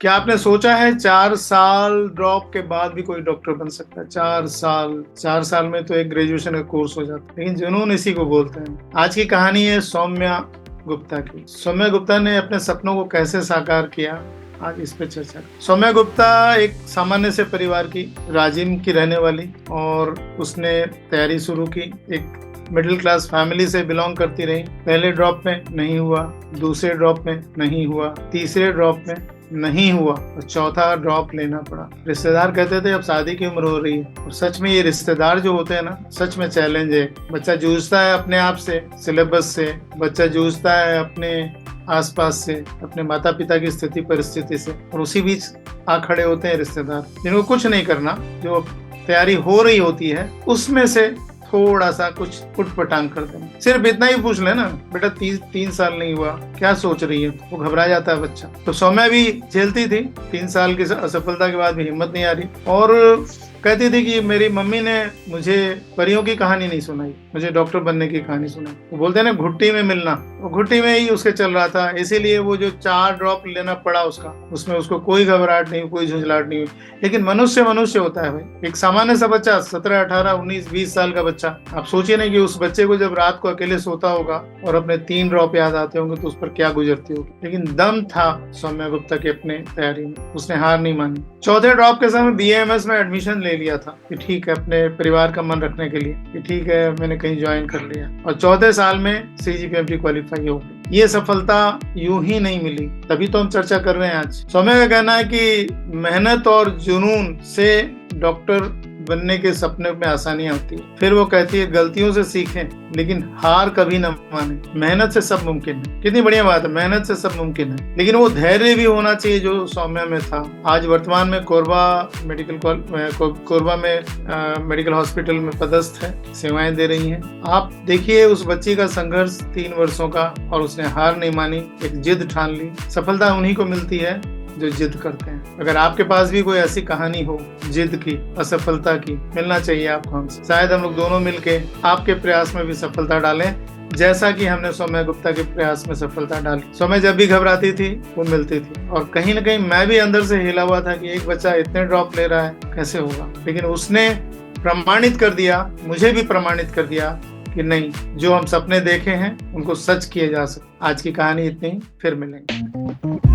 क्या आपने सोचा है 4 साल ड्रॉप के बाद भी कोई डॉक्टर बन सकता है? 4 साल, 4 साल में तो एक ग्रेजुएशन का कोर्स हो जाता है, लेकिन जुनून इसी को बोलते हैं। आज की कहानी है सौम्या गुप्ता की। सौम्या गुप्ता ने अपने सपनों को कैसे साकार किया, आज इस पे चर्चा। सौम्या गुप्ता एक सामान्य से परिवार की, राजिम की रहने वाली, और उसने तैयारी शुरू की। एक मिडिल क्लास फैमिली से बिलोंग करती रही। पहले ड्रॉप में नहीं हुआ, दूसरे ड्रॉप में नहीं हुआ, तीसरे ड्रॉप में नहीं हुआ, और चौथा ड्रॉप लेना पड़ा। रिश्तेदार कहते थे अब शादी की उम्र हो रही है, और सच में ये रिश्तेदार जो होते हैं ना, सच में चैलेंज है। बच्चा जूझता है अपने आप से, सिलेबस से, बच्चा जूझता है अपने आसपास से, अपने माता पिता की स्थिति परिस्थिति से, और उसी बीच आ खड़े होते हैं रिश्तेदार, जिनको कुछ नहीं करना, जो तैयारी हो रही होती है उसमें से थोड़ा सा कुछ उटपटांग कर देना। सिर्फ इतना ही पूछ लेना, बेटा 3 साल नहीं हुआ, क्या सोच रही है? वो घबरा जाता है बच्चा। तो सौम्या भी झेलती थी। 3 साल की असफलता के बाद भी हिम्मत नहीं आ रही, और कहती थी कि मेरी मम्मी ने मुझे परियों की कहानी नहीं सुनाई, मुझे डॉक्टर बनने की कहानी सुनाई। वो बोलते हैं ना घुट्टी में मिलना, वो घुट्टी में ही उसके चल रहा था। इसीलिए वो जो 4 ड्रॉप लेना पड़ा उसका, उसमें उसको कोई घबराहट नहीं, कोई झुंझलाहट नहीं हुई। लेकिन मनुष्य मनुष्य होता है भाई। एक सामान्य सा बच्चा, 17, 18, 19, 20 साल का बच्चा, आप सोचिए ना कि उस बच्चे को जब रात को अकेले सोता होगा और अपने 3 ड्रॉप याद आते होंगे तो उस पर क्या गुजरती होगी। लेकिन दम था सौम्या गुप्ता के अपने तैयारी में, उसने हार नहीं मानी। चौथे ड्रॉप के समय BAMS में एडमिशन ले लिया था कि ठीक है, अपने परिवार का मन रखने के लिए कि ठीक है, मैंने कहीं ज्वाइन कर लिया, और चौथे साल में CGPMT क्वालिफाई हो गई। ये सफलता यूं ही नहीं मिली, तभी तो हम चर्चा कर रहे हैं आज। सौम्या का कहना है कि मेहनत और जुनून से डॉक्टर बनने के सपने में आसानियां होती है। फिर वो कहती है गलतियों से सीखें, लेकिन हार कभी न माने। मेहनत से सब मुमकिन है। कितनी बढ़िया बात है, मेहनत से सब मुमकिन है, लेकिन वो धैर्य भी होना चाहिए जो सौम्या में था। आज वर्तमान में कोरबा में मेडिकल हॉस्पिटल में पदस्थ है, सेवाएं दे रही हैं। आप देखिए उस बच्ची का संघर्ष 3 वर्षों का, और उसने हार नहीं मानी, एक जिद ठान ली। सफलता उन्हीं को मिलती है जो जिद करते हैं। अगर आपके पास भी कोई ऐसी कहानी हो जिद की, असफलता की, मिलना चाहिए आपको हमसे। शायद हम लोग दोनों मिलके आपके प्रयास में भी सफलता डालें, जैसा कि हमने सौम्या गुप्ता के प्रयास में सफलता डाली। सौम्या जब भी घबराती थी वो मिलती थी, और कहीं ना कहीं मैं भी अंदर से हिला हुआ था कि एक बच्चा इतने ड्रॉप ले रहा है, कैसे होगा। लेकिन उसने प्रमाणित कर दिया, मुझे भी प्रमाणित कर दिया कि नहीं, जो हम सपने देखे हैं उनको सच किए जा सकते। आज की कहानी इतनी ही, फिर मिलेंगे।